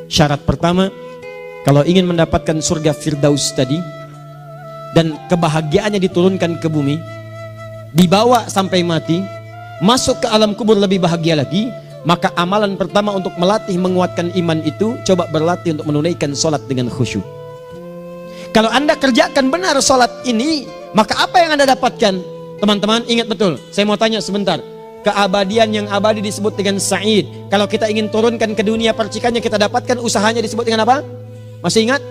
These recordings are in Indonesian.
Syarat pertama, kalau ingin mendapatkan surga Firdaus tadi dan kebahagiaannya diturunkan ke bumi, dibawa sampai mati, masuk ke alam kubur lebih bahagia lagi, maka amalan pertama untuk melatih menguatkan iman itu, coba berlatih untuk menunaikan sholat dengan khusyuk. Kalau Anda kerjakan benar sholat ini, maka apa yang Anda dapatkan? Teman-teman ingat betul, saya mau tanya sebentar. Keabadian yang abadi disebut dengan sa'id. Kalau kita ingin turunkan ke dunia percikannya kita dapatkan, usahanya disebut dengan apa? Masih ingat?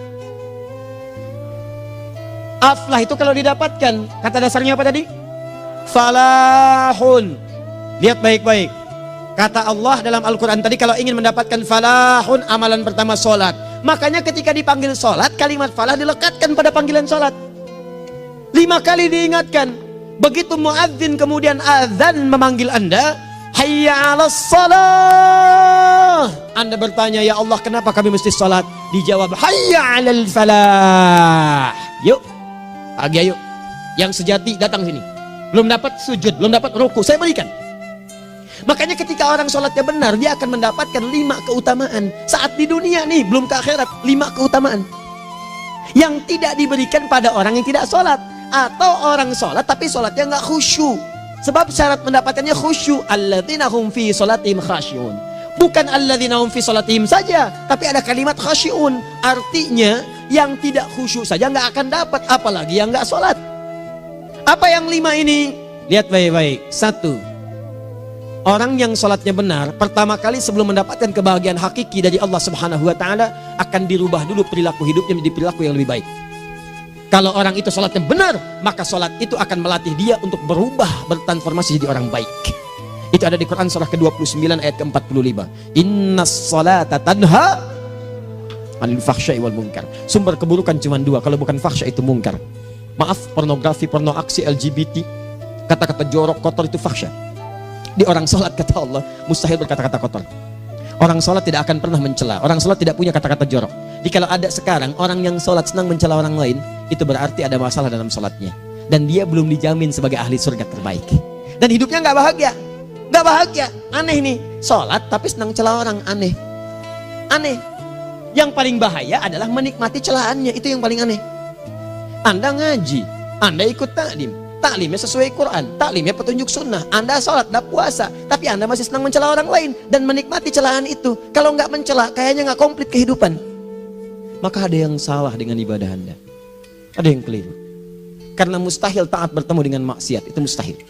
Aflah itu kalau didapatkan, kata dasarnya apa tadi? Falahun. Lihat baik-baik. Kata Allah dalam Al-Quran tadi, kalau ingin mendapatkan falahun, amalan pertama sholat. Makanya ketika dipanggil sholat, kalimat falah dilekatkan pada panggilan sholat. 5 kali diingatkan. Begitu muadzin kemudian azan memanggil Anda, hayya 'alas shalah. Anda bertanya, ya Allah kenapa kami mesti sholat? Dijawab, hayya 'alal falah. Yuk, pagi ayo. Yang sejati datang sini. Belum dapat sujud, belum dapat ruku, saya berikan. Makanya ketika orang sholatnya benar, dia akan mendapatkan 5 keutamaan. Saat di dunia nih, belum ke akhirat, 5 keutamaan yang tidak diberikan pada orang yang tidak sholat. Atau orang sholat tapi sholatnya nggak khusyuk. Sebab syarat mendapatkannya khusyuk, alladzina hum fi sholatihim khasyi'un. Bukan alladzina hum fi sholatihim saja, tapi ada kalimat khasyi'un. Artinya yang tidak khusyuk saja nggak akan dapat, apalagi yang nggak sholat. Apa yang 5 ini? Lihat baik-baik. 1, orang yang sholatnya benar, pertama kali sebelum mendapatkan kebahagiaan hakiki dari Allah Subhanahu wa Ta'ala, akan dirubah dulu perilaku hidupnya menjadi perilaku yang lebih baik. Kalau orang itu sholatnya benar, maka sholat itu akan melatih dia untuk berubah, bertransformasi jadi orang baik. Itu ada di Quran surah ke-29 ayat ke-45. Innas sholata tanha 'anil fahsya'i wal munkar. Sumber keburukan cuma 2, kalau bukan fahsya itu munkar. Maaf, pornografi, porno aksi, LGBT, kata-kata jorok, kotor itu fahsya. Di orang sholat kata Allah, mustahil berkata-kata kotor. Orang sholat tidak akan pernah mencela. Orang sholat tidak punya kata-kata jorok. Jadi kalau ada sekarang orang yang sholat senang mencela orang lain, itu berarti ada masalah dalam sholatnya. Dan dia belum dijamin sebagai ahli surga terbaik. Dan hidupnya nggak bahagia. Nggak bahagia. Aneh nih. Sholat tapi senang celah orang. Aneh. Aneh. Yang paling bahaya adalah menikmati celahannya. Itu yang paling aneh. Anda ngaji. Anda ikut taklim. Taklimnya sesuai Quran, taklimnya petunjuk sunnah. Anda sholat, Anda puasa, tapi Anda masih senang mencela orang lain dan menikmati celahan itu. Kalau nggak mencela, kayaknya nggak komplit kehidupan. Maka ada yang salah dengan ibadah Anda. Ada yang keliru. Karena mustahil taat bertemu dengan maksiat, itu mustahil.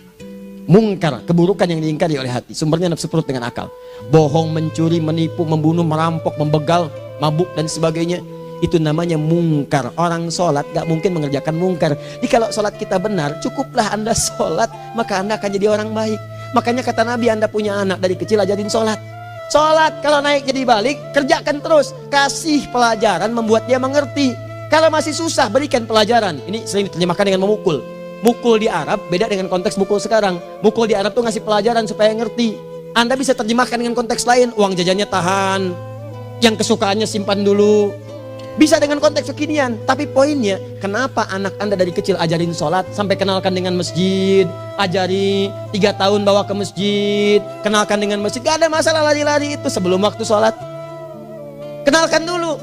Mungkar, keburukan yang diingkari oleh hati, sumbernya nafsu perut dengan akal. Bohong, mencuri, menipu, membunuh, merampok, membegal, mabuk dan sebagainya. Itu namanya mungkar. Orang sholat gak mungkin mengerjakan mungkar. Jadi kalau sholat kita benar, cukuplah Anda sholat, maka Anda akan jadi orang baik. Makanya kata Nabi, Anda punya anak dari kecil ajarin sholat. Sholat, kalau naik jadi balik, kerjakan terus. Kasih pelajaran membuat dia mengerti. Kalau masih susah, berikan pelajaran. Ini sering diterjemahkan dengan memukul. Mukul di Arab beda dengan konteks mukul sekarang. Mukul di Arab tuh ngasih pelajaran supaya ngerti. Anda bisa terjemahkan dengan konteks lain. Uang jajannya tahan, yang kesukaannya simpan dulu. Bisa dengan konteks kekinian, tapi poinnya, kenapa anak Anda dari kecil ajarin sholat, sampai kenalkan dengan masjid, ajari 3 tahun bawa ke masjid, kenalkan dengan masjid, gak ada masalah lari-lari itu sebelum waktu sholat. Kenalkan dulu.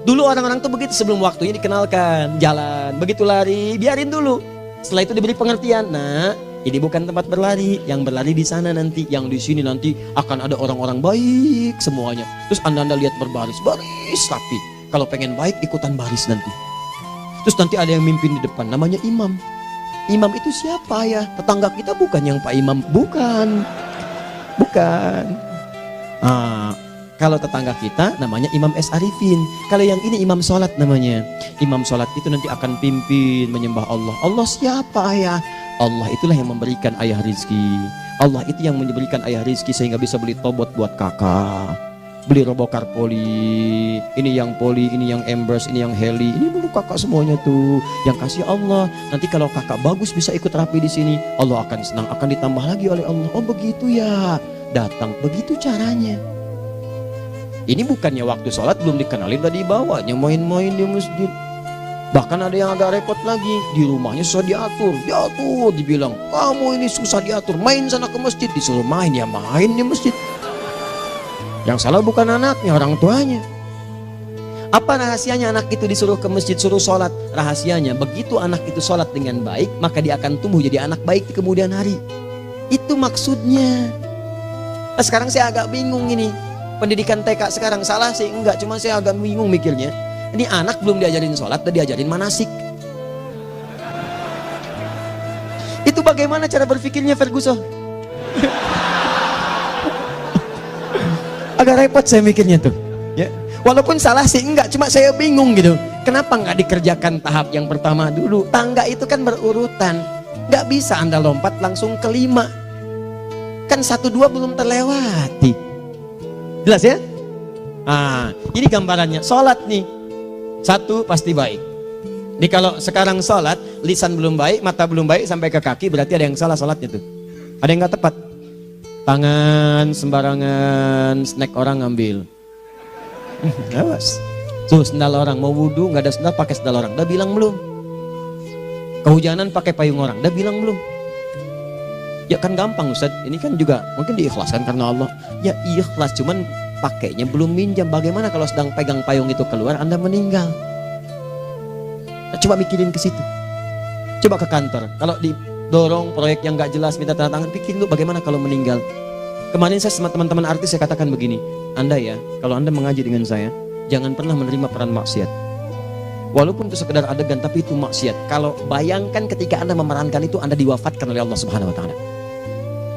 Dulu orang-orang tuh begitu, sebelum waktunya dikenalkan, jalan, begitu lari, biarin dulu. Setelah itu diberi pengertian, nah ini bukan tempat berlari, yang berlari di sana nanti, yang di sini nanti akan ada orang-orang baik semuanya. Terus Anda lihat berbaris, baris rapi. Kalau pengen baik, ikutan baris nanti. Terus nanti ada yang mimpin di depan, namanya imam. Imam itu siapa ya? Tetangga kita bukan yang Pak Imam. Bukan. Bukan. Kalau tetangga kita namanya Imam S. Arifin. Kalau yang ini imam sholat namanya. Imam sholat itu nanti akan pimpin menyembah Allah. Allah siapa ya? Allah itulah yang memberikan ayah rizki. Allah itu yang memberikan ayah rizki sehingga bisa beli tobot buat kakak. Beli robokar poli, ini yang poli, ini yang embers, ini yang heli, ini dulu kakak semuanya tuh yang kasih Allah. Nanti kalau kakak bagus bisa ikut rapi di sini, Allah akan senang, akan ditambah lagi oleh Allah. Oh begitu ya, datang begitu caranya. Ini bukannya waktu sholat belum dikenalin udah dibawanya main-main di masjid. Bahkan ada yang agak repot lagi, di rumahnya susah diatur, dibilang kamu ini susah diatur, main sana ke masjid, disuruh main ya main di masjid. Yang salah bukan anaknya, orang tuanya. Apa rahasianya anak itu disuruh ke masjid, suruh sholat? Rahasianya, begitu anak itu sholat dengan baik, maka dia akan tumbuh jadi anak baik di kemudian hari. Itu maksudnya. Nah, sekarang saya agak bingung ini. Pendidikan TK sekarang salah sih? Enggak, cuma saya agak bingung mikirnya. Ini anak belum diajarin sholat, udah diajarin manasik. Itu bagaimana cara berpikirnya Ferguson? Agak repot saya mikirnya tuh. Ya. Walaupun salah sih enggak, cuma saya bingung gitu. Kenapa nggak dikerjakan tahap yang pertama dulu? Tangga itu kan berurutan. Nggak bisa Anda lompat langsung ke 5. Kan 1, 2 belum terlewati. Jelas ya? Ah, ini gambarannya. Sholat nih. 1 pasti baik. Jadi kalau sekarang sholat, lisan belum baik, mata belum baik, sampai ke kaki, berarti ada yang salah sholatnya tuh. Ada yang nggak tepat. Tangan sembarangan, snack orang ngambil. Awas. Tuh sendal orang, mau wudhu nggak ada sendal, pakai sendal orang. Udah bilang belum? Kehujanan pakai payung orang. Udah bilang belum? Ya kan gampang Ustaz. Ini kan juga mungkin diikhlaskan karena Allah. Ya ikhlas, cuman pakainya belum minjam. Bagaimana kalau sedang pegang payung itu keluar, Anda meninggal? Nah, coba mikirin ke situ. Coba ke kantor. Kalau didorong proyek yang nggak jelas, minta tanda tangan, pikirin dulu bagaimana kalau meninggal. Kemarin saya sama teman-teman artis saya katakan begini, Anda ya, kalau Anda mengaji dengan saya, jangan pernah menerima peran maksiat. Walaupun itu sekedar adegan, tapi itu maksiat. Kalau bayangkan ketika Anda memerankan itu, Anda diwafatkan oleh Allah Subhanahu Wa Taala.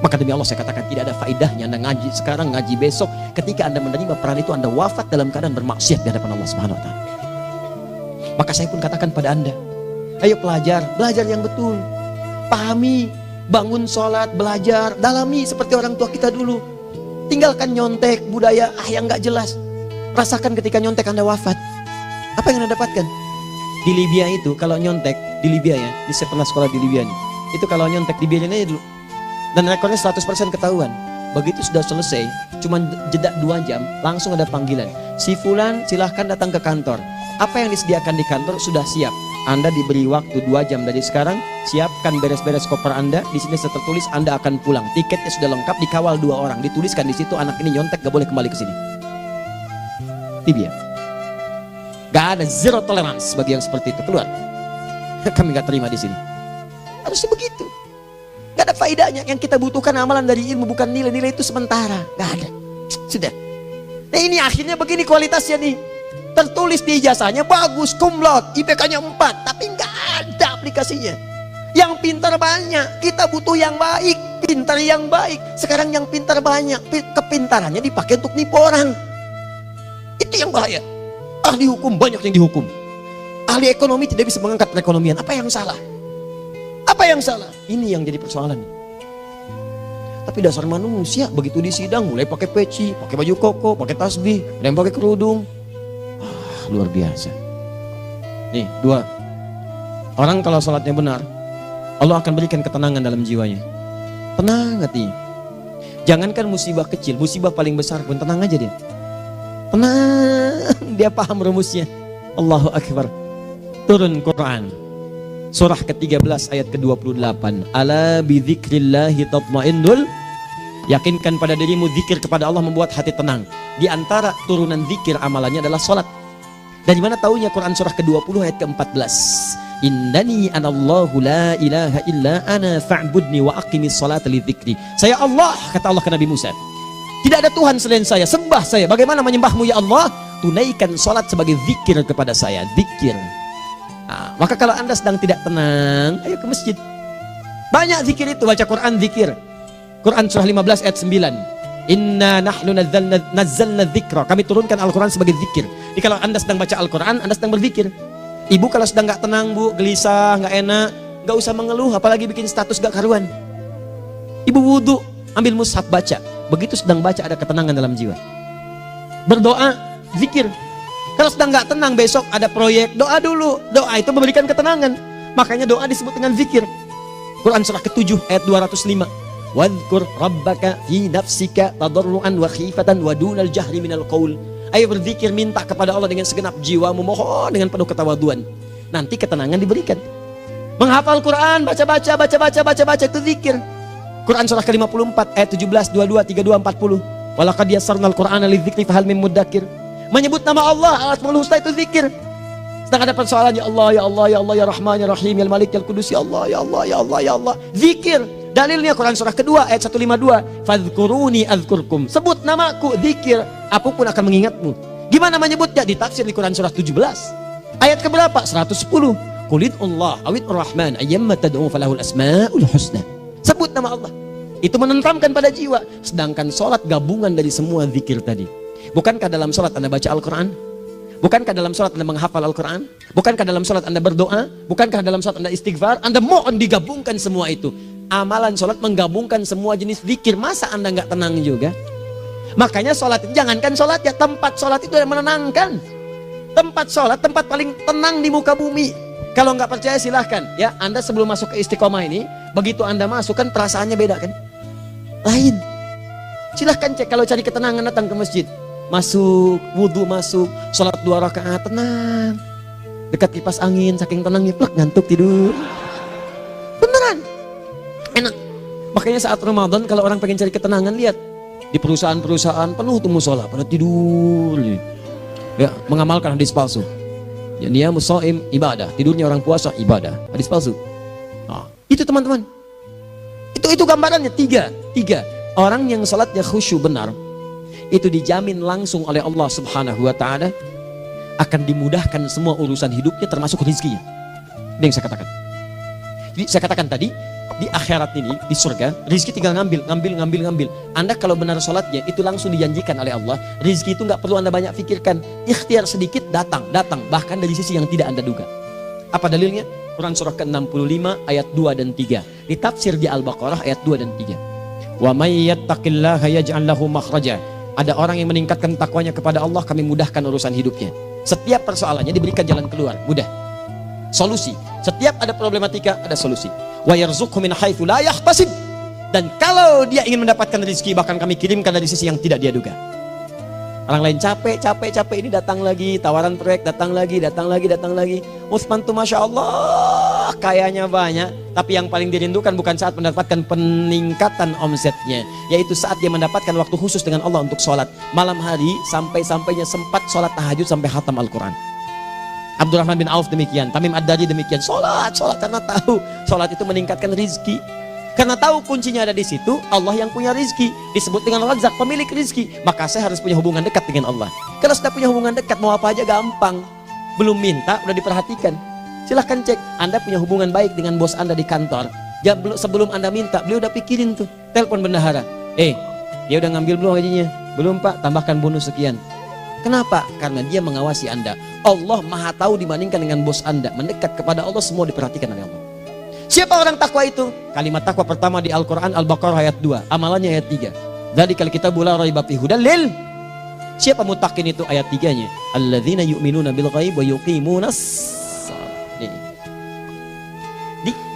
Maka demi Allah saya katakan tidak ada faedahnya Anda ngaji sekarang, ngaji besok. Ketika Anda menerima peran itu, Anda wafat dalam keadaan bermaksiat di hadapan Allah Subhanahu Wa Taala. Maka saya pun katakan pada Anda, ayo belajar yang betul, pahami. Bangun sholat, belajar, dalami seperti orang tua kita dulu. Tinggalkan nyontek, budaya yang gak jelas. Rasakan ketika nyontek Anda wafat. Apa yang Anda dapatkan? Di Libya itu, kalau nyontek, di Libya ya, saya pernah sekolah di Libya nih. Itu kalau nyontek, dibiarin aja dulu. Dan rekornya 100% ketahuan. Begitu sudah selesai, cuma jeda 2 jam, langsung ada panggilan. Si Fulan silahkan datang ke kantor. Apa yang disediakan di kantor sudah siap. Anda diberi waktu 2 jam dari sekarang, siapkan beres-beres koper Anda. Di sini sudah tertulis Anda akan pulang. Tiketnya sudah lengkap, dikawal 2 orang. Dituliskan di situ anak ini nyontek gak boleh kembali ke sini. Libya. Gak ada zero tolerance bagi yang seperti itu, keluar. Kami gak terima di sini. Harusnya begitu. Gak ada faedahnya. Yang kita butuhkan amalan dari ilmu, bukan nilai-nilai itu sementara. Gak ada. Sudah. Nah ini akhirnya begini kualitasnya nih. Tertulis di ijazahnya bagus, cum laude, IPK-nya 4, tapi nggak ada aplikasinya. Yang pintar banyak, kita butuh yang baik, pintar yang baik. Sekarang yang pintar banyak, kepintarannya dipakai untuk nipu orang. Itu yang bahaya. Ahli hukum banyak yang dihukum. Ahli ekonomi tidak bisa mengangkat perekonomian. Apa yang salah? Apa yang salah? Ini yang jadi persoalan. Tapi dasar manusia, begitu di sidang mulai pakai peci, pakai baju koko, pakai tasbih, ada yang pakai kerudung. Luar biasa. Nih 2. Orang kalau sholatnya benar, Allah akan berikan ketenangan dalam jiwanya. Tenang hati. Jangankan musibah kecil, musibah paling besar pun tenang aja dia. Tenang, dia paham rumusnya. Allahu Akbar. Turun Quran. Surah ke-13 ayat ke-28. Ala bidzikrillahi tatmainnul. Yakinkan pada dirimu, zikir kepada Allah membuat hati tenang. Di antara turunan zikir amalannya adalah sholat. Dari mana taunya? Quran surah ke-20 ayat ke-14. Innani anallahu la ilaha illa ana fa'budni wa aqimis salata lidzikri. Saya Allah, kata Allah ke Nabi Musa. Tidak ada Tuhan selain saya, sembah saya. Bagaimana menyembahmu ya Allah? Tunaikan salat sebagai zikir kepada saya, zikir. Nah, maka kalau Anda sedang tidak tenang, ayo ke masjid. Banyak zikir itu, baca Quran zikir. Quran surah 15 ayat 9. Inna nahnu nazzalna dzikra. Kami turunkan Al-Quran sebagai zikir. Jadi kalau Anda sedang baca Al-Quran, Anda sedang berzikir. Ibu kalau sedang gak tenang, Bu, gelisah, gak enak, gak usah mengeluh, apalagi bikin status gak karuan. Ibu wudhu, ambil mushaf baca. Begitu sedang baca ada ketenangan dalam jiwa. Berdoa, zikir. Kalau sedang gak tenang, besok ada proyek, doa dulu. Doa itu memberikan ketenangan. Makanya doa disebut dengan zikir. Quran surah ke-7 ayat 205. Wadhkur rabbaka fi nafsika tadarruan wa khifatan wa dunal jahri minal qaul. Ayo berzikir, minta kepada Allah dengan segenap jiwa, memohon dengan penuh ketawaduan. Nanti ketenangan diberikan. Menghafal Quran, baca itu zikir. Quran surah ke-54 ayat 17, 22, 32, 40. Walaqad yassarnal Qur'ana lidzikri fahal mim mudzakir. Menyebut nama Allah, Asmaul Husna itu zikir. Sedang ada persoalan, ya Allah, ya Allah, ya Allah, ya Rahman, ya Rahim, ya Malik, ya Kudus, ya Allah, ya Allah, ya Allah, ya Allah. Zikir. Dalilnya Quran surah kedua ayat 152. Fadhkuruni azkurkum. Sebut namaku, zikir. Apapun akan mengingatmu. Gimana menyebutnya? Ditafsir di Quran surah 17. Ayat keberapa? 110. Qulid Allah awid Rahman ayyamma tad'u falahul asmaul husna. Sebut nama Allah. Itu menentramkan pada jiwa. Sedangkan sholat gabungan dari semua zikir tadi. Bukankah dalam sholat Anda baca Al-Quran? Bukankah dalam sholat Anda menghafal Al-Quran? Bukankah dalam sholat Anda berdoa? Bukankah dalam sholat Anda istighfar? Anda mohon digabungkan semua itu. Amalan sholat menggabungkan semua jenis zikir. Masa Anda nggak tenang juga? Makanya sholat, jangankan sholat ya, tempat sholat itu yang menenangkan. Tempat sholat, tempat paling tenang di muka bumi. Kalau nggak percaya silahkan ya, Anda sebelum masuk ke istiqomah ini, begitu Anda masuk kan perasaannya beda kan? Lain. Silahkan cek, kalau cari ketenangan datang ke masjid. Masuk, wudhu masuk, sholat 2 rakaat, tenang. Dekat kipas angin, saking tenangnya, plek, ngantuk tidur. Beneran, enak. Makanya saat Ramadan kalau orang pengen cari ketenangan, lihat di perusahaan-perusahaan penuh tuh musola, pada tidur. Ya, mengamalkan hadis palsu. Ya, dia musoim ibadah, tidurnya orang puasa ibadah, hadis palsu. Nah, itu teman-teman. Itu gambarannya tiga. Orang yang sholatnya khusyuk benar, itu dijamin langsung oleh Allah Subhanahu wa Ta'ala akan dimudahkan semua urusan hidupnya termasuk rezekinya. Ini yang saya katakan. Jadi saya katakan tadi, di akhirat ini, di surga, rezeki tinggal ngambil. Anda kalau benar sholatnya, itu langsung dijanjikan oleh Allah. Rezeki itu nggak perlu Anda banyak pikirkan. Ikhtiar sedikit, datang. Bahkan dari sisi yang tidak Anda duga. Apa dalilnya? Quran surah ke-65 ayat 2 dan 3. Ditafsir di Al-Baqarah ayat 2 dan 3. Wa may yattaqillaha yaj'al lahu makhraja. Ada orang yang meningkatkan takwanya kepada Allah, kami mudahkan urusan hidupnya. Setiap persoalannya diberikan jalan keluar, mudah. Solusi. Setiap ada problematika, ada solusi. Wa yarzuqhu min haitsu la yahtasib. Dan kalau dia ingin mendapatkan rezeki, bahkan kami kirimkan dari sisi yang tidak dia duga. Orang lain capek ini datang lagi, tawaran proyek datang lagi. Utsman tuh Masya Allah kayanya banyak, tapi yang paling dirindukan bukan saat mendapatkan peningkatan omsetnya, yaitu saat dia mendapatkan waktu khusus dengan Allah untuk sholat malam hari, sampai-sampainya sempat sholat tahajud sampai khatam Al-Quran. Abdurrahman bin Auf demikian, Tamim Ad-Dari demikian, sholat karena tahu sholat itu meningkatkan rizki. Karena tahu kuncinya ada di situ, Allah yang punya rizki, disebut dengan Razak, pemilik rizki. Maka saya harus punya hubungan dekat dengan Allah. Kalau sudah punya hubungan dekat, mau apa aja gampang. Belum minta, udah diperhatikan. Silahkan cek, Anda punya hubungan baik dengan bos Anda di kantor. Ya, sebelum Anda minta, beliau udah pikirin tuh, telepon bendahara. Dia udah ngambil belum gajinya? Belum Pak, tambahkan bonus sekian. Kenapa? Karena dia mengawasi Anda. Allah maha tahu dibandingkan dengan bos Anda. Mendekat kepada Allah, semua diperhatikan oleh Allah. Siapa orang takwa itu? Kalimat takwa pertama di Al-Quran Al-Baqarah ayat 2, amalannya ayat 3. Dzalikal kitabu la raiba fihi hudal lil. Siapa mutakin itu? Ayat 3-nya. Alladzina yu'minuna bil ghaib wa yuqimunas shalah.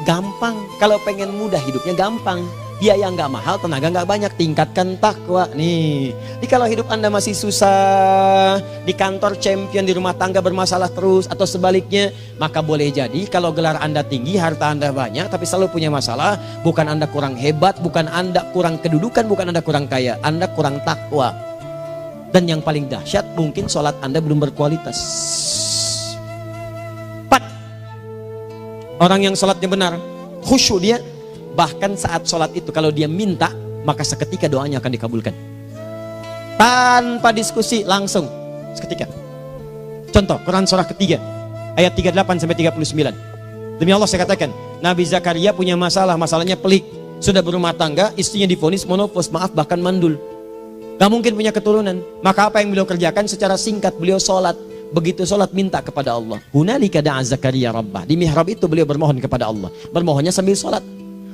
Gampang. Kalau pengen mudah hidupnya gampang. Biaya nggak mahal, tenaga nggak banyak, tingkatkan takwa nih. Jadi kalau hidup Anda masih susah, di kantor champion, di rumah tangga bermasalah terus, atau sebaliknya, maka boleh jadi kalau gelar Anda tinggi, harta Anda banyak, tapi selalu punya masalah. Bukan Anda kurang hebat, bukan Anda kurang kedudukan, bukan Anda kurang kaya, Anda kurang takwa. Dan yang paling dahsyat, mungkin sholat Anda belum berkualitas. 4. Orang yang sholatnya benar, khusyuk dia. Bahkan saat sholat itu kalau dia minta, maka seketika doanya akan dikabulkan. Tanpa diskusi, langsung seketika. Contoh, Quran surah ketiga ayat 38 sampai 39. Demi Allah saya katakan, Nabi Zakaria punya masalahnya pelik. Sudah berumah tangga, istrinya divonis monopos, maaf bahkan mandul. Gak mungkin punya keturunan. Maka apa yang beliau kerjakan? Secara singkat beliau sholat. Begitu sholat minta kepada Allah. Hunalika da'a Zakaria rabbah. Di mihrab itu beliau bermohon kepada Allah. Bermohonnya sambil sholat.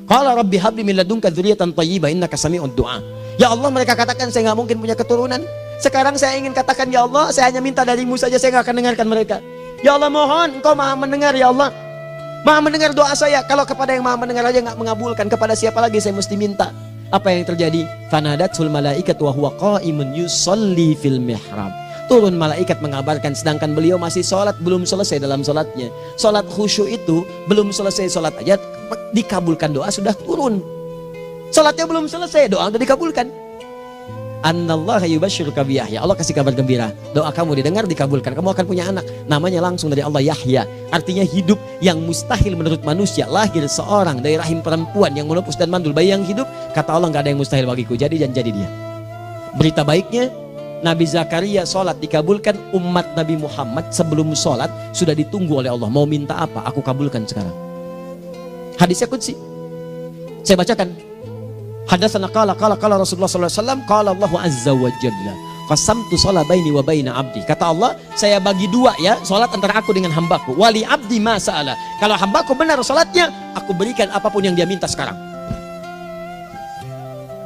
Qala rabbi habli min ladunka dzurriyyatan thayyibah innaka sami'ud du'a. Ya Allah, mereka katakan saya nggak mungkin punya keturunan. Sekarang saya ingin katakan, ya Allah, saya hanya minta darimu saja, saya nggak akan dengarkan mereka. Ya Allah, mohon Engkau maha mendengar, ya Allah. Maha mendengar doa saya. Kalau kepada yang maha mendengar aja nggak mengabulkan, kepada siapa lagi saya mesti minta? Apa yang terjadi? Fanadatul malaikatu wa huwa qa'imun yusalli fil mihrab. Turun malaikat mengabarkan, sedangkan beliau masih sholat, belum selesai dalam sholatnya. Sholat khusyuk itu belum selesai sholat aja dikabulkan, doa sudah turun. Sholatnya belum selesai, doa sudah dikabulkan. Annallaha yubashshiruka bi Yahya. Allah kasih kabar gembira. Doa kamu didengar, dikabulkan. Kamu akan punya anak. Namanya langsung dari Allah Yahya. Artinya hidup yang mustahil menurut manusia. Lahir seorang dari rahim perempuan yang menepus dan mandul, bayi yang hidup. Kata Allah, nggak ada yang mustahil bagiku. Jadi dan jadi dia. Berita baiknya, Nabi Zakaria sholat dikabulkan. Umat Nabi Muhammad sebelum sholat sudah ditunggu oleh Allah. Mau minta apa? Aku kabulkan sekarang. Hadisnya qudsi. Saya bacakan. Hadatsana qala Rasulullah sallallahu alaihi wasallam qala Allahu azza wa jalla qasamtu shalah baini wa baina abdi. Kata Allah, saya bagi dua ya salat antara aku dengan hambaku. Wali abdi ma sa'ala. Kalau hambaku benar salatnya, aku berikan apapun yang dia minta sekarang.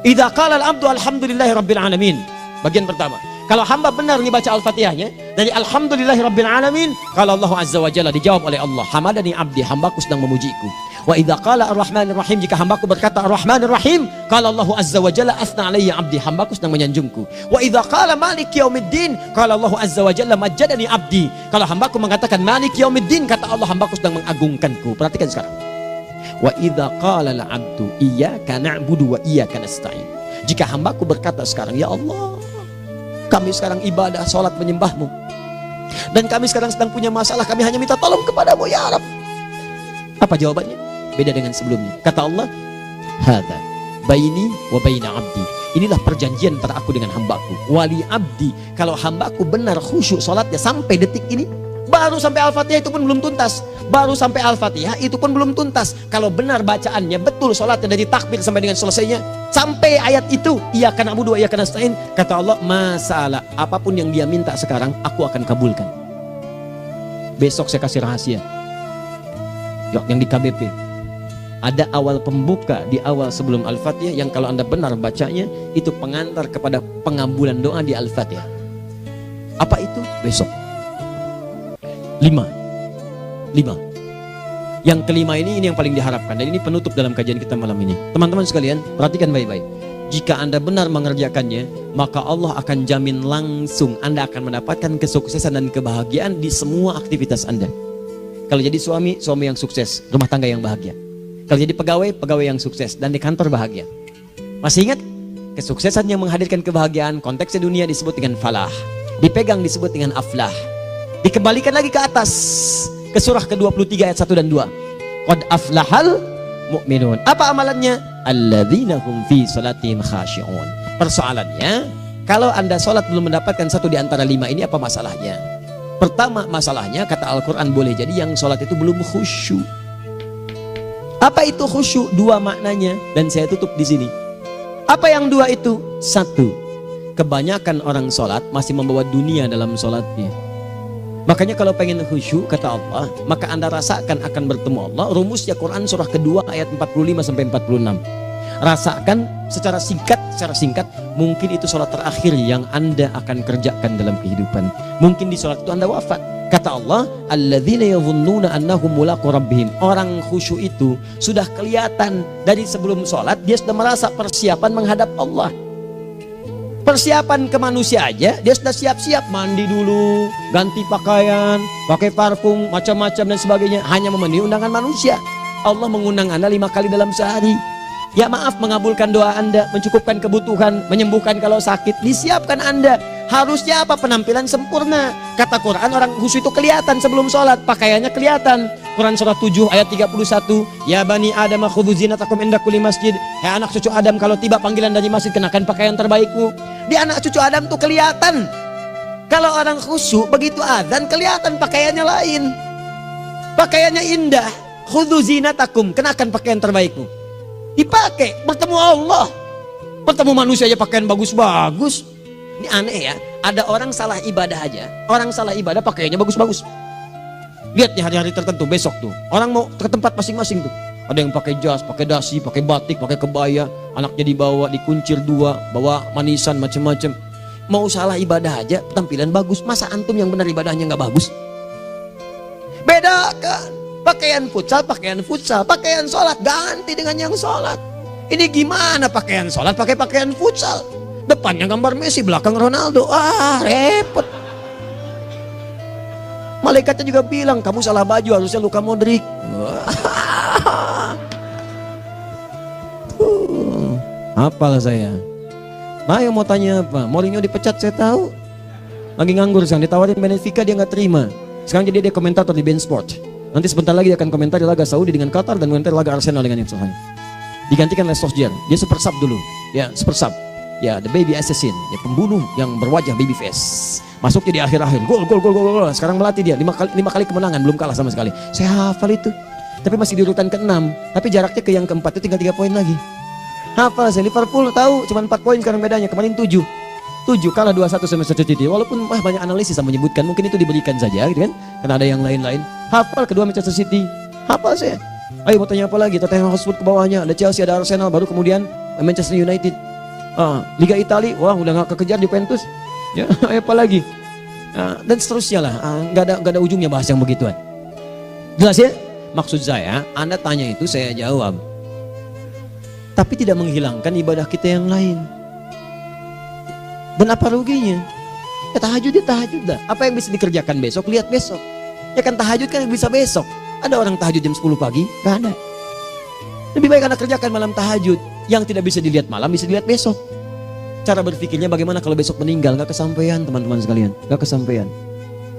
Idza qala al-abdu alhamdulillahi rabbil alamin. Bagian pertama. Kalau hamba benar nih baca Al-Fatihahnya dari alhamdulillahi rabbil alamin, kalau Allah azza wa jalla dijawab oleh Allah, hamadani abdi, hambaku sedang memujiku. Wa idza qala ar-rahmanir rahim, jika hambaku berkata ar-rahmanir rahim, qala Allah azza wa jalla asna alayya abdi, hambaku sedang menyanjungku. Wa idza qala maliki yaumiddin, qala Allah azza wa jalla majjadani abdi, kalau hambaku mengatakan maliki yaumiddin, kata Allah hambaku sedang mengagungkanku. Perhatikan sekarang. Wa idza qala al-abdu iyyaka na'budu wa iyyaka nasta'in, jika hambaku berkata sekarang, ya Allah, kami sekarang ibadah, sholat menyembahmu, dan kami sekarang sedang punya masalah, kami hanya minta tolong kepadamu ya Rabb. Apa jawabannya? Beda dengan sebelumnya. Kata Allah, hadza baini wa baina abdi, inilah perjanjian antara aku dengan hambaku. Wali abdi, kalau hambaku benar khusyuk sholatnya sampai detik ini, baru sampai Al-Fatihah itu pun belum tuntas. Baru sampai Al-Fatihah itu pun belum tuntas. Kalau benar bacaannya, betul sholatnya dari takbir sampai dengan selesainya, sampai ayat itu, iyyaka na'budu wa iyyaka nasta'in, kata Allah, masalah apapun yang dia minta sekarang, aku akan kabulkan. Besok saya kasih rahasia. Yang di KBP ada awal pembuka di awal sebelum Al-Fatihah, yang kalau Anda benar bacanya, itu pengantar kepada pengabulan doa di Al-Fatihah. Apa itu? Besok. 5. Yang kelima ini yang paling diharapkan, dan ini penutup dalam kajian kita malam ini. Teman-teman sekalian, perhatikan baik-baik. Jika Anda benar mengerjakannya, maka Allah akan jamin langsung Anda akan mendapatkan kesuksesan dan kebahagiaan di semua aktivitas Anda. Kalau jadi suami, suami yang sukses, rumah tangga yang bahagia. Kalau jadi pegawai, pegawai yang sukses, dan di kantor bahagia. Masih ingat? Kesuksesan yang menghadirkan kebahagiaan, konteksnya dunia disebut dengan falah, dipegang disebut dengan aflah. Dikembalikan lagi ke atas, ke surah ke-23 ayat 1 dan 2. Qad aflahal mu'minun. Apa amalannya? Alladzina hum fi salatihim khashi'un. Persoalannya, kalau Anda sholat belum mendapatkan satu di antara 5 ini, apa masalahnya? Pertama masalahnya, kata Al-Quran, boleh jadi yang sholat itu belum khusyuk. Apa itu khusyuk? 2 maknanya, dan saya tutup di sini. Apa yang 2 itu? 1, kebanyakan orang sholat masih membawa dunia dalam sholatnya. Makanya kalau pengen khusyuk, kata Allah, maka Anda rasakan akan bertemu Allah. Rumusnya Quran surah kedua ayat 45 sampai 46. Rasakan secara singkat, mungkin itu sholat terakhir yang Anda akan kerjakan dalam kehidupan. Mungkin di sholat itu Anda wafat. Kata Allah, alladzina yadhunnuna annahum mulaqu rabbihim. Orang khusyuk itu sudah kelihatan dari sebelum sholat, dia sudah merasa persiapan menghadap Allah. Persiapan ke manusia aja, dia sudah siap-siap, mandi dulu, ganti pakaian, pakai parfum, macam-macam dan sebagainya, hanya memenuhi undangan manusia. Allah mengundang Anda 5 kali dalam sehari. Ya maaf, mengabulkan doa Anda, mencukupkan kebutuhan, menyembuhkan kalau sakit, disiapkan Anda. Harusnya apa? Penampilan sempurna. Kata Quran, orang khusyuk itu kelihatan sebelum sholat, pakaiannya kelihatan. Quran surah 7 ayat 31, ya bani Adam khudhu zinatakum inda kulli masjid. Hai anak cucu Adam, kalau tiba panggilan dari masjid, kenakan pakaian terbaikmu. Di anak cucu Adam tuh kelihatan. Kalau orang khusyuk, begitu azan kelihatan pakaiannya lain. Pakaiannya indah. Khudhu zinatakum, kenakan pakaian terbaikmu. Dipakai, bertemu Allah. Bertemu manusia aja pakaian bagus-bagus. Ini aneh ya, ada orang salah ibadah aja. Orang salah ibadah pakaiannya bagus-bagus. Lihat nih hari-hari tertentu, besok tuh orang mau ke tempat masing-masing tuh. Ada yang pakai jas, pakai dasi, pakai batik, pakai kebaya. Anaknya dibawa, dikuncir 2, bawa manisan macam-macam. Mau salah ibadah aja, tampilan bagus. Masa antum yang benar ibadahnya nggak bagus? Bedakan. Pakaian futsal, pakaian sholat ganti dengan yang sholat. Ini gimana pakaian sholat pakai pakaian futsal? Depannya gambar Messi, belakang Ronaldo. Repot. Malaikatnya juga bilang, kamu salah baju, harusnya Luka Modric. Hafal saya. Nah, yang mau tanya apa? Mourinho dipecat saya tahu. Lagi nganggur sekarang, ditawarin Benfica dia nggak terima. Sekarang jadi dia komentator di beIN Sport. Nanti sebentar lagi dia akan komentar di laga Saudi dengan Qatar dan komentar laga Arsenal dengan Ipswich. Digantikan oleh Solskjaer. Dia super sub dulu. Ya, super sub. Ya, the baby assassin, ya pembunuh yang berwajah baby face. Masuknya di akhir-akhir, gol. Sekarang melatih dia 5 kali kemenangan, belum kalah sama sekali. Saya hafal itu. Tapi masih di urutan ke-6, tapi jaraknya ke yang ke-4 itu tinggal 3 poin lagi. Hafal saya, Liverpool tahu cuma 4 poin sekarang bedanya, kemarin 7 kalah 2-1 sama Manchester City. Walaupun banyak analisis yang menyebutkan mungkin itu diberikan saja gitu kan, karena ada yang lain-lain. Hafal kedua Manchester City, hafal saya. Ayo mau tanya apa lagi? Tottenham Hotspur ke bawahnya, ada Chelsea, ada Arsenal, baru kemudian Manchester United. Liga Italia, wah udah gak kekejar Juventus. Ya, apa lagi? Dan seterusnya lah. Nggak ada ujungnya bahas yang begituan. Jelas ya? Maksud saya, Anda tanya itu saya jawab. Tapi tidak menghilangkan ibadah kita yang lain. Dan apa ruginya? Ya tahajud dah. Apa yang bisa dikerjakan besok, lihat besok. Ya kan tahajud kan bisa besok. Ada orang tahajud jam 10 pagi? Gak ada. Lebih baik Anda kerjakan malam tahajud. Yang tidak bisa dilihat malam bisa dilihat besok. Cara berpikirnya bagaimana kalau besok meninggal, gak kesampaian teman-teman sekalian, gak kesampaian.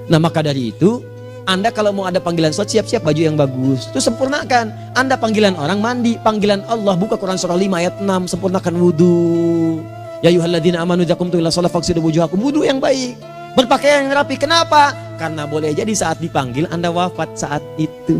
Nah maka dari itu, Anda kalau mau ada panggilan sholat, siap-siap baju yang bagus, itu sempurnakan. Anda panggilan orang mandi, panggilan Allah, buka Quran surah 5 ayat 6, sempurnakan wudu. Ya ayyuhalladzina amanu idza qumtum ila shalah faghsilu wujuhakum, wudu yang baik, berpakaian yang rapi. Kenapa? Karena boleh jadi saat dipanggil Anda wafat saat itu.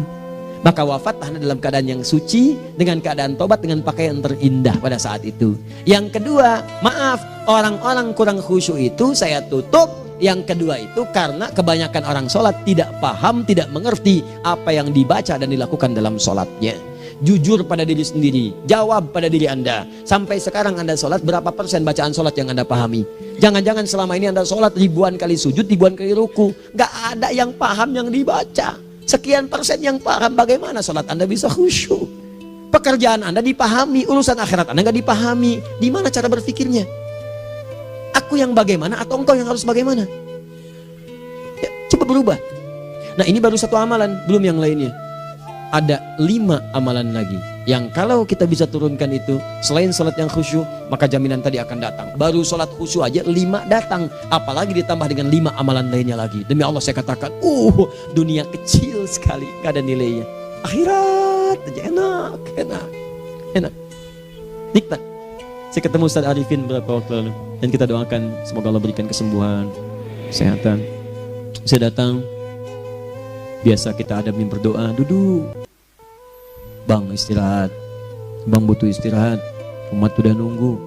Maka wafat Anda dalam keadaan yang suci, dengan keadaan tobat, dengan pakaian terindah pada saat itu. Yang kedua, maaf, orang-orang kurang khusyuk itu saya tutup. Yang kedua itu karena kebanyakan orang sholat tidak paham, tidak mengerti apa yang dibaca dan dilakukan dalam sholatnya. Jujur pada diri sendiri, jawab pada diri Anda. Sampai sekarang Anda sholat, berapa persen bacaan sholat yang Anda pahami? Jangan-jangan selama ini Anda sholat ribuan kali sujud, ribuan kali ruku, gak ada yang paham yang dibaca. Sekian persen yang paham, bagaimana sholat Anda bisa khusyuk? Pekerjaan Anda dipahami, urusan akhirat Anda nggak dipahami. Di mana cara berpikirnya? Aku yang bagaimana atau engkau yang harus bagaimana? Ya, coba berubah. Nah ini baru satu amalan, belum yang lainnya. Ada 5 amalan lagi yang kalau kita bisa turunkan itu, selain sholat yang khusyuk, maka jaminan tadi akan datang. Baru sholat khusyuk aja 5 datang, apalagi ditambah dengan 5 amalan lainnya lagi. Demi Allah saya katakan, dunia kecil sekali, gak ada nilainya. Akhirat aja enak, nikmat. Saya ketemu Ustaz Arifin beberapa waktu lalu, dan kita doakan semoga Allah berikan kesembuhan, kesehatan. Saya datang, biasa kita ada berdoa, duduk. Bang istirahat, bang butuh istirahat, umat udah nunggu.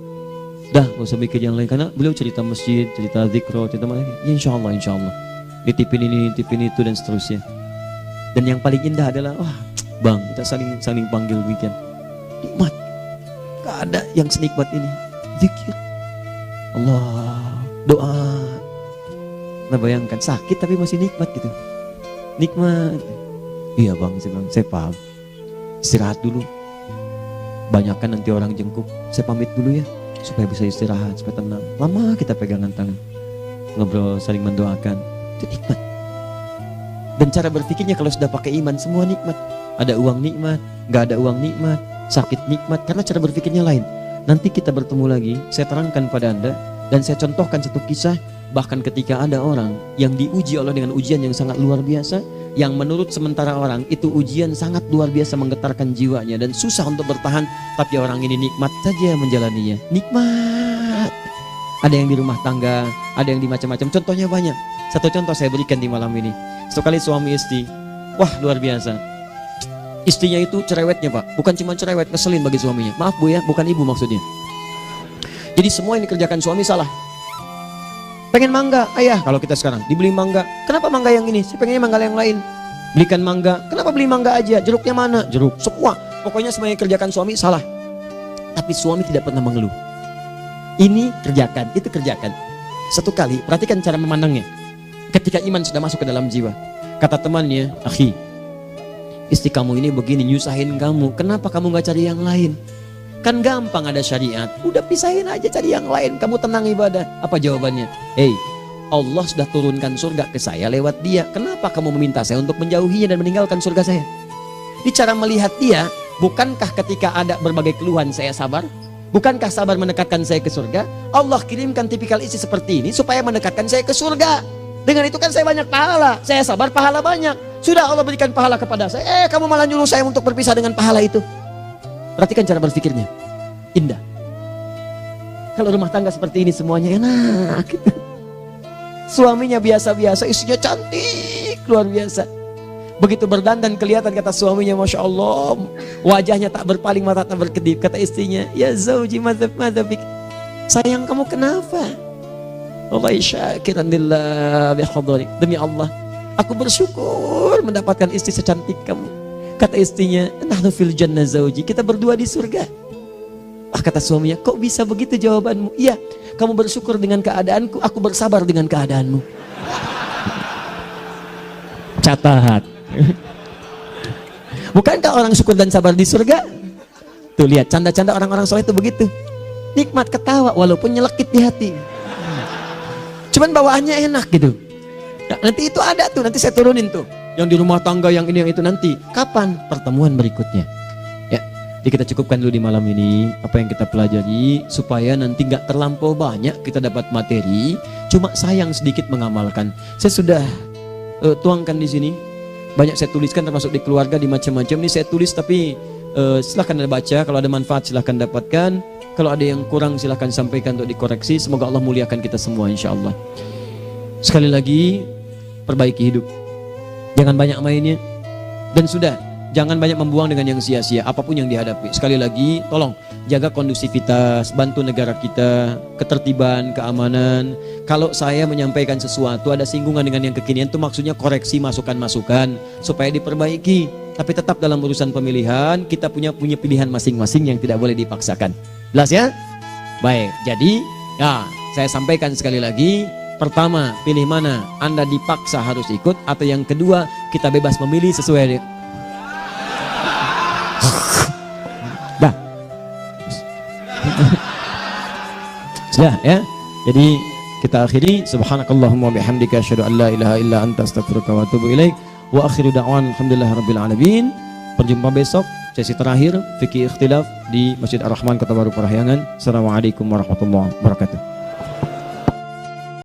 Dah gak usah mikir yang lain, karena beliau cerita masjid, cerita zikro, cerita mana. Ya insya Allah, nitipin ini, nitipin itu dan seterusnya. Dan yang paling indah adalah, wah bang kita saling panggil weekend. Nikmat, gak ada yang senikmat ini. Zikir, Allah, doa. Nah bayangkan sakit tapi masih nikmat gitu. Nikmat. Iya bang, saya paham. Istirahat dulu. Banyakkan nanti orang jengkuk. Saya pamit dulu ya, supaya bisa istirahat, supaya tenang. Lama kita pegangan tangan, ngobrol, saling mendoakan. Itu nikmat. Dan cara berpikirnya kalau sudah pakai iman, semua nikmat. Ada uang nikmat, gak ada uang nikmat, sakit nikmat. Karena cara berpikirnya lain. Nanti kita bertemu lagi, saya terangkan pada Anda, dan saya contohkan satu kisah. Bahkan ketika ada orang yang diuji Allah dengan ujian yang sangat luar biasa, yang menurut sementara orang itu ujian sangat luar biasa menggetarkan jiwanya dan susah untuk bertahan, tapi orang ini nikmat saja menjalaninya. Nikmat. Ada yang di rumah tangga, ada yang di macam-macam. Contohnya banyak. Satu contoh saya berikan di malam ini. Sekali suami istri, wah luar biasa. Istrinya itu cerewetnya Pak, bukan cuma cerewet, ngeselin bagi suaminya. Maaf Bu ya, bukan ibu maksudnya. Jadi semua yang dikerjakan suami salah. Pengen mangga, ayah kalau kita sekarang dibeli mangga. Kenapa mangga yang ini? Saya pengennya mangga yang lain. Belikan mangga. Kenapa beli mangga aja? Jeruknya mana? Jeruk. Semua. Pokoknya semua yang kerjakan suami salah. Tapi suami tidak pernah mengeluh. Ini kerjakan, itu kerjakan. Satu kali, perhatikan cara memandangnya. Ketika iman sudah masuk ke dalam jiwa. Kata temannya, akhi, istri kamu ini begini, nyusahin kamu. Kenapa kamu gak cari yang lain? Kan gampang ada syariat. Udah pisahin aja cari yang lain. Kamu tenang ibadah. Apa jawabannya? Hei, Allah sudah turunkan surga ke saya lewat dia. Kenapa kamu meminta saya untuk menjauhinya dan meninggalkan surga saya? Ini cara melihat dia. Bukankah ketika ada berbagai keluhan saya sabar? Bukankah sabar mendekatkan saya ke surga? Allah kirimkan tipikal istri seperti ini supaya mendekatkan saya ke surga. Dengan itu kan saya banyak pahala. Saya sabar, pahala banyak. Sudah Allah berikan pahala kepada saya. Kamu malah nyuruh saya untuk berpisah dengan pahala itu. Perhatikan cara berpikirnya. Indah. Kalau rumah tangga seperti ini semuanya enak. Suaminya biasa-biasa, istrinya cantik, luar biasa. Begitu berdandan kelihatan, kata suaminya, Masya Allah, wajahnya tak berpaling, mata tak berkedip. Kata istrinya, ya zauji madzabik, sayang kamu kenapa? Wallahi syakiran lillah bihadari, demi Allah aku bersyukur mendapatkan istri secantik kamu. Kata istrinya, nahnu fil jannah zauji, kita berdua di surga. Kata suaminya, kok bisa begitu jawabanmu? Iya, kamu bersyukur dengan keadaanku, aku bersabar dengan keadaanmu. Catat. Bukankah orang syukur dan sabar di surga? Tuh lihat, canda-canda orang-orang soleh itu begitu. Nikmat ketawa walaupun nyelekit di hati. Cuman bawaannya enak gitu. Nah, nanti itu ada tuh, nanti saya turunin tuh. Yang di rumah tangga, yang ini, yang itu nanti. Kapan? Pertemuan berikutnya. Ya, jadi kita cukupkan dulu di malam ini apa yang kita pelajari, supaya nanti nggak terlampau banyak kita dapat materi. Cuma sayang sedikit mengamalkan. Saya sudah tuangkan di sini. Banyak saya tuliskan, termasuk di keluarga, di macam-macam. Ini saya tulis, tapi silahkan Anda baca. Kalau ada manfaat silahkan dapatkan. Kalau ada yang kurang silahkan sampaikan untuk dikoreksi. Semoga Allah muliakan kita semua insya Allah. Sekali lagi, perbaiki hidup. Jangan banyak mainnya. Dan sudah, jangan banyak membuang dengan yang sia-sia apapun yang dihadapi. Sekali lagi, tolong jaga kondusivitas, bantu negara kita, ketertiban, keamanan. Kalau saya menyampaikan sesuatu ada singgungan dengan yang kekinian, itu maksudnya koreksi masukan-masukan supaya diperbaiki. Tapi tetap dalam urusan pemilihan kita punya pilihan masing-masing yang tidak boleh dipaksakan. Jelas ya? Baik, jadi ya saya sampaikan sekali lagi. Pertama, pilih mana? Anda dipaksa harus ikut, atau yang kedua, kita bebas memilih sesuai. Dah. Sudah ya. Jadi kita akhiri, subhanakallahumma bihamdika asyhadu an la ilaha illa anta astaghfiruka wa atubu ilaik. Wa akhiru da'wan alhamdulillahirabbil alamin. Berjumpa besok sesi terakhir fikih ikhtilaf di Masjid Ar-Rahman Kota Baru Parahyangan. Assalamualaikum warahmatullahi wabarakatuh.